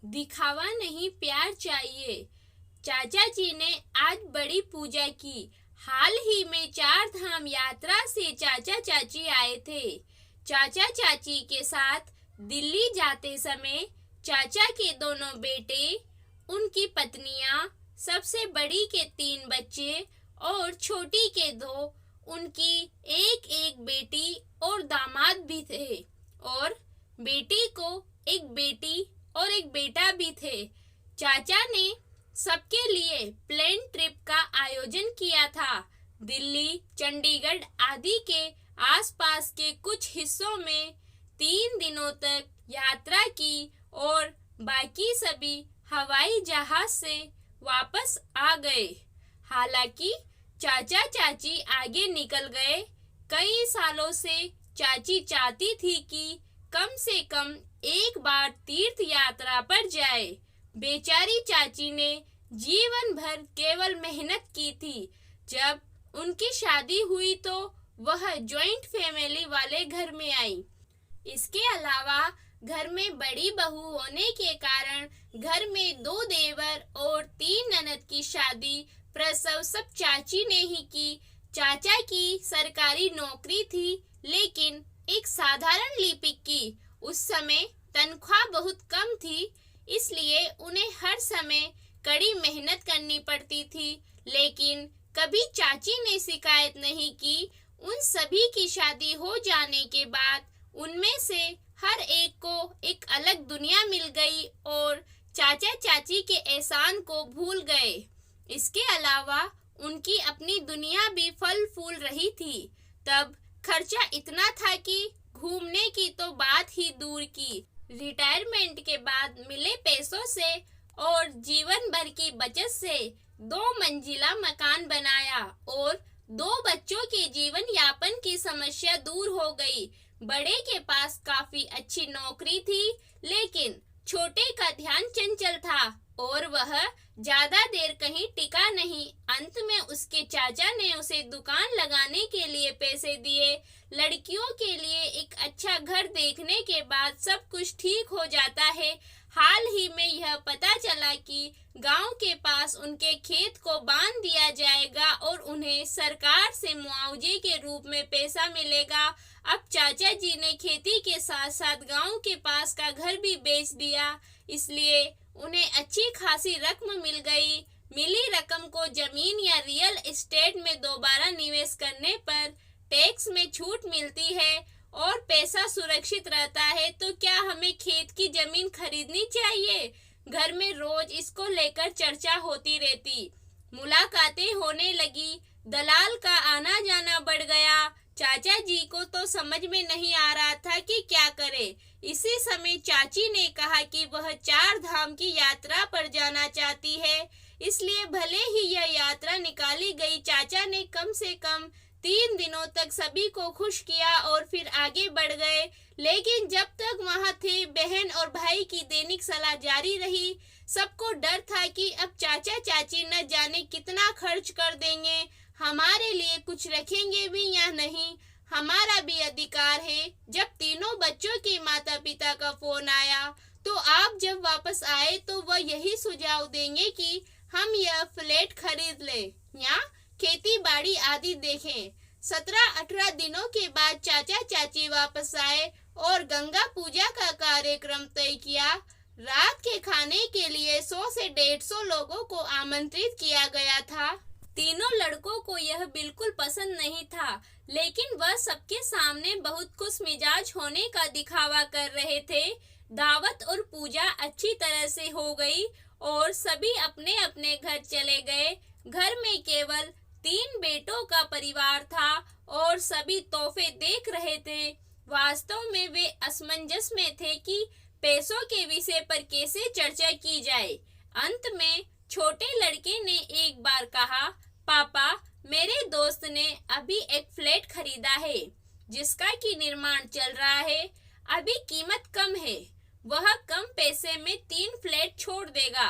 दिखावा नहीं प्यार चाहिए। चाचा जी ने आज बड़ी पूजा की। हाल ही में 4 धाम यात्रा से चाचा चाची आए थे। चाचा चाची के साथ दिल्ली जाते समय चाचा के दोनों बेटे, उनकी पत्नियां, सबसे बड़ी के 3 बच्चे और छोटी के 2, उनकी एक एक बेटी और दामाद भी थे, और बेटी को एक बेटी और एक बेटा भी थे। चाचा ने सबके लिए प्लेन ट्रिप का आयोजन किया था। दिल्ली, चंडीगढ़ आदि के आसपास के कुछ हिस्सों में 3 दिनों तक यात्रा की और बाकी सभी हवाई जहाज से वापस आ गए। हालांकि चाचा चाची आगे निकल गए। कई सालों से चाची चाहती थी कि कम से कम एक बार तीर्थ यात्रा पर जाए। बेचारी चाची ने जीवन भर केवल मेहनत की थी। जब उनकी शादी हुई तो वह जॉइंट फैमिली वाले घर में आई। इसके अलावा घर में बड़ी बहू होने के कारण घर में 2 देवर और 3 ननद की शादी प्रसव सब चाची ने ही की। चाचा की सरकारी नौकरी थी, लेकिन एक साधारण लिपिक की। उस समय तनख्वाह बहुत कम थी, इसलिए उन्हें हर समय कड़ी मेहनत करनी पड़ती थी। लेकिन कभी चाची ने शिकायत नहीं की। उन सभी की शादी हो जाने के बाद उनमें से हर एक को एक अलग दुनिया मिल गई और चाचा चाची के एहसान को भूल गए। इसके अलावा उनकी अपनी दुनिया भी फल फूल रही थी। तब खर्चा इतना था कि घूमने की तो बात ही दूर की। रिटायरमेंट के बाद मिले पैसों से और जीवन भर की बचत से 2 मंजिला मकान बनाया और 2 बच्चों के जीवन यापन की समस्या दूर हो गई। बड़े के पास काफी अच्छी नौकरी थी, लेकिन छोटे का ध्यान चंचल था और वह ज्यादा देर कहीं टिका नहीं। अंत में उसके चाचा ने उसे दुकान लगाने के लिए पैसे दिए। लड़कियों के लिए एक अच्छा घर देखने के बाद सब कुछ ठीक हो जाता है। हाल ही में यह पता चला कि गांव के पास उनके खेत को बांध दिया जाएगा और उन्हें सरकार से मुआवजे के रूप में पैसा मिलेगा। अब चाचा जी ने खेती के साथ साथ गांव के पास का घर भी बेच दिया, इसलिए उन्हें अच्छी खासी रकम मिल गई। मिली रकम को जमीन या रियल एस्टेट में दोबारा निवेश करने पर टैक्स में छूट मिलती है और पैसा सुरक्षित रहता है। तो क्या हमें खेत की जमीन खरीदनी चाहिए? घर में रोज इसको लेकर चर्चा होती रहती। मुलाकातें होने लगी, दलाल का आना जाना बढ़ गया। चाचा जी को तो समझ में नहीं आ रहा था कि क्या करे। इसी समय चाची ने कहा कि वह 4 धाम की यात्रा पर जाना चाहती है, इसलिए भले ही यह यात्रा निकाली गई, चाचा ने कम से कम 3 दिनों तक सभी को खुश किया और फिर आगे बढ़ गए। लेकिन जब तक वहां थे, बहन और भाई की दैनिक सलाह जारी रही। सबको डर था कि अब चाचा चाची न जाने कितना खर्च कर देंगे, हमारे लिए कुछ रखेंगे भी या नहीं। हमारा भी अधिकार है। जब तीनों बच्चों के माता पिता का फोन आया तो आप जब वापस आए तो वह यही सुझाव देंगे कि हम यह फ्लैट खरीद लें या खेती बाड़ी आदि देखें। 17-18 दिनों के बाद चाचा चाची वापस आए और गंगा पूजा का कार्यक्रम तय किया। रात के खाने के लिए 100 से 150 लोगों को आमंत्रित किया गया था। तीनों लड़कों को यह बिल्कुल पसंद नहीं था, लेकिन वह सबके सामने बहुत खुश मिजाज होने का दिखावा कर रहे थे। दावत और पूजा अच्छी तरह से हो गई और सभी अपने अपने घर चले गए। घर में केवल 3 बेटों का परिवार था और सभी तोहफे देख रहे थे। वास्तव में वे असमंजस में थे कि पैसों के विषय पर कैसे चर्चा की जाए। अंत में छोटे लड़के ने एक बार कहा, पापा, मेरे दोस्त ने अभी एक फ्लैट खरीदा है जिसका कि निर्माण चल रहा है। अभी कीमत कम है, वह कम पैसे में 3 फ्लैट छोड़ देगा।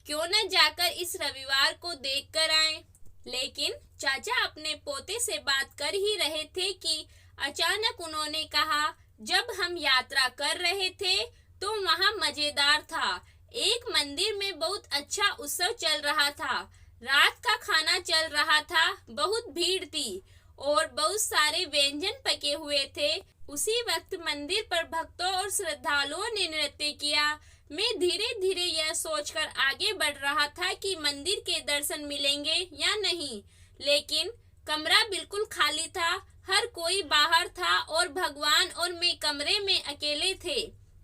क्यों न जाकर इस रविवार को देख कर आए। लेकिन चाचा अपने पोते से बात कर ही रहे थे कि अचानक उन्होंने कहा, जब हम यात्रा कर रहे थे तो वहाँ मजेदार था। एक मंदिर में बहुत अच्छा उत्सव चल रहा था। रात का खाना चल रहा था, बहुत भीड़ थी और बहुत सारे व्यंजन पके हुए थे। उसी वक्त मंदिर पर भक्तों और श्रद्धालुओं ने नृत्य किया। मैं धीरे धीरे यह सोचकर आगे बढ़ रहा था कि मंदिर के दर्शन मिलेंगे या नहीं, लेकिन कमरा बिल्कुल खाली था। हर कोई बाहर था और भगवान और मैं कमरे में अकेले थे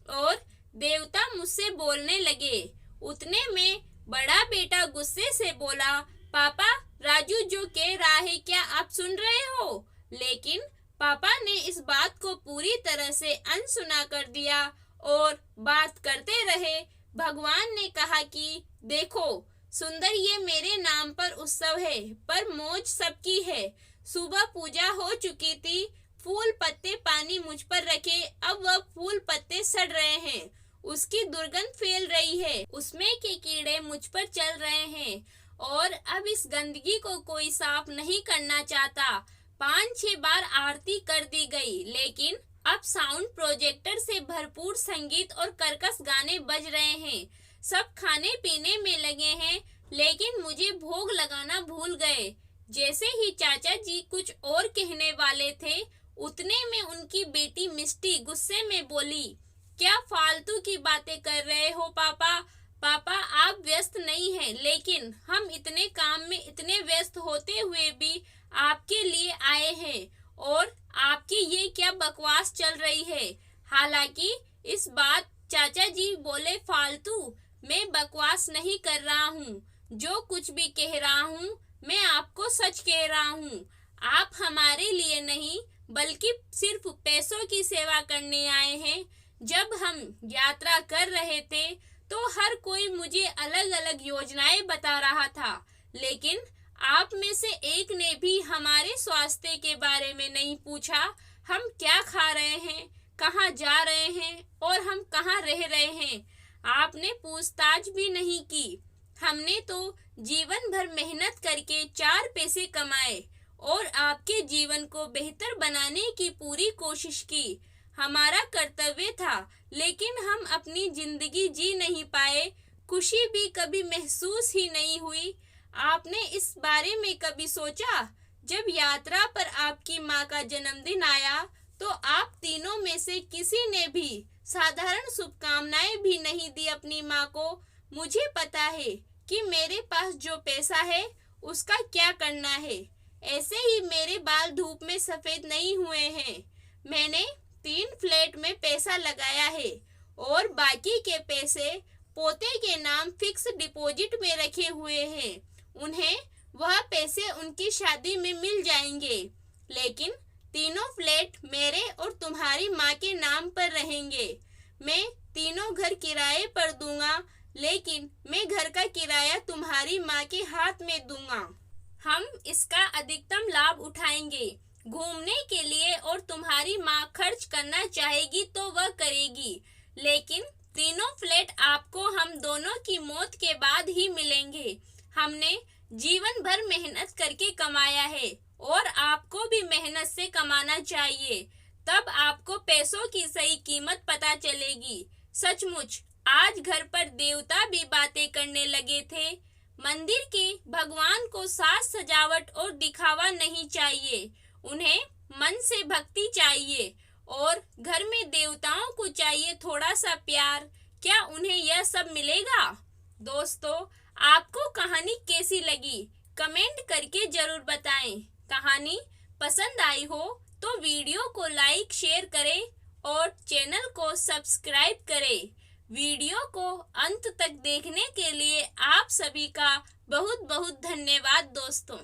और देवता मुझसे बोलने लगे। उतने में बड़ा बेटा गुस्से से बोला, पापा, राजू जो कह रहा है क्या आप सुन रहे हो? लेकिन पापा ने इस बात को पूरी तरह से अनसुना कर दिया और बात करते रहे। भगवान ने कहा कि देखो सुंदर, ये मेरे नाम पर उत्सव है, पर मौज सबकी है। सुबह पूजा हो चुकी थी, फूल पत्ते पानी मुझ पर रखे, अब वह फूल पत्ते सड़ रहे हैं, उसकी दुर्गंध फैल रही है, उसमें के कीड़े मुझ पर चल रहे हैं और अब इस गंदगी को कोई साफ नहीं करना चाहता। 5-6 बार आरती कर दी गई, लेकिन अब साउंड प्रोजेक्टर से भरपूर संगीत और कर्कश गाने बज रहे हैं। सब खाने पीने में लगे हैं, लेकिन मुझे भोग लगाना भूल गए। जैसे ही चाचा जी कुछ और कहने वाले थे, उतने में उनकी बेटी मिष्टी गुस्से में बोली, क्या फालतू की बातें कर रहे हो पापा? पापा आप व्यस्त नहीं हैं, लेकिन हम इतने काम में इतने व्यस्त होते हुए भी आपके लिए आए हैं और आपकी ये क्या बकवास चल रही है? हालांकि इस बात चाचा जी बोले, फालतू, मैं बकवास नहीं कर रहा हूँ। जो कुछ भी कह रहा हूँ मैं आपको सच कह रहा हूँ। आप हमारे लिए नहीं बल्कि सिर्फ पैसों की सेवा करने आए हैं। जब हम यात्रा कर रहे थे तो हर कोई मुझे अलग अलग योजनाएं बता रहा था, लेकिन आप में से एक ने भी हमारे स्वास्थ्य के बारे में नहीं पूछा। हम क्या खा रहे हैं, कहाँ जा रहे हैं और हम कहाँ रह रहे हैं, आपने पूछताछ भी नहीं की। हमने तो जीवन भर मेहनत करके 4 पैसे कमाए और आपके जीवन को बेहतर बनाने की पूरी कोशिश की। हमारा कर्तव्य था, लेकिन हम अपनी जिंदगी जी नहीं पाए, खुशी भी कभी महसूस ही नहीं हुई। आपने इस बारे में कभी सोचा? जब यात्रा पर आपकी माँ का जन्मदिन आया तो आप तीनों में से किसी ने भी साधारण शुभकामनाएं भी नहीं दी अपनी माँ को। मुझे पता है कि मेरे पास जो पैसा है उसका क्या करना है। ऐसे ही मेरे बाल धूप में सफेद नहीं हुए हैं। मैंने 3 फ्लैट में पैसा लगाया है और बाकी के पैसे पोते के नाम फिक्स डिपॉजिट में रखे हुए हैं। उन्हें वह पैसे उनकी शादी में मिल जाएंगे, लेकिन तीनों फ्लैट मेरे और तुम्हारी माँ के नाम पर रहेंगे। मैं तीनों घर किराए पर दूंगा, लेकिन मैं घर का किराया तुम्हारी माँ के हाथ में दूंगा। हम इसका अधिकतम लाभ उठाएंगे घूमने के लिए और तुम्हारी माँ खर्च करना चाहेगी तो वह करेगी, लेकिन तीनों फ्लैट आपको हम दोनों की मौत के बाद ही मिलेंगे। हमने जीवन भर मेहनत करके कमाया है और आपको भी मेहनत से कमाना चाहिए, तब आपको पैसों की सही कीमत पता चलेगी। सचमुच आज घर पर देवता भी बातें करने लगे थे। मंदिर के भगवान को साज सजावट और दिखावा नहीं चाहिए, उन्हें मन से भक्ति चाहिए और घर में देवताओं को चाहिए थोड़ा सा प्यार। क्या उन्हें यह सब मिलेगा? दोस्तों, आपको कहानी कैसी लगी कमेंट करके जरूर बताएं। कहानी पसंद आई हो तो वीडियो को लाइक शेयर करें और चैनल को सब्सक्राइब करें। वीडियो को अंत तक देखने के लिए आप सभी का बहुत बहुत धन्यवाद दोस्तों।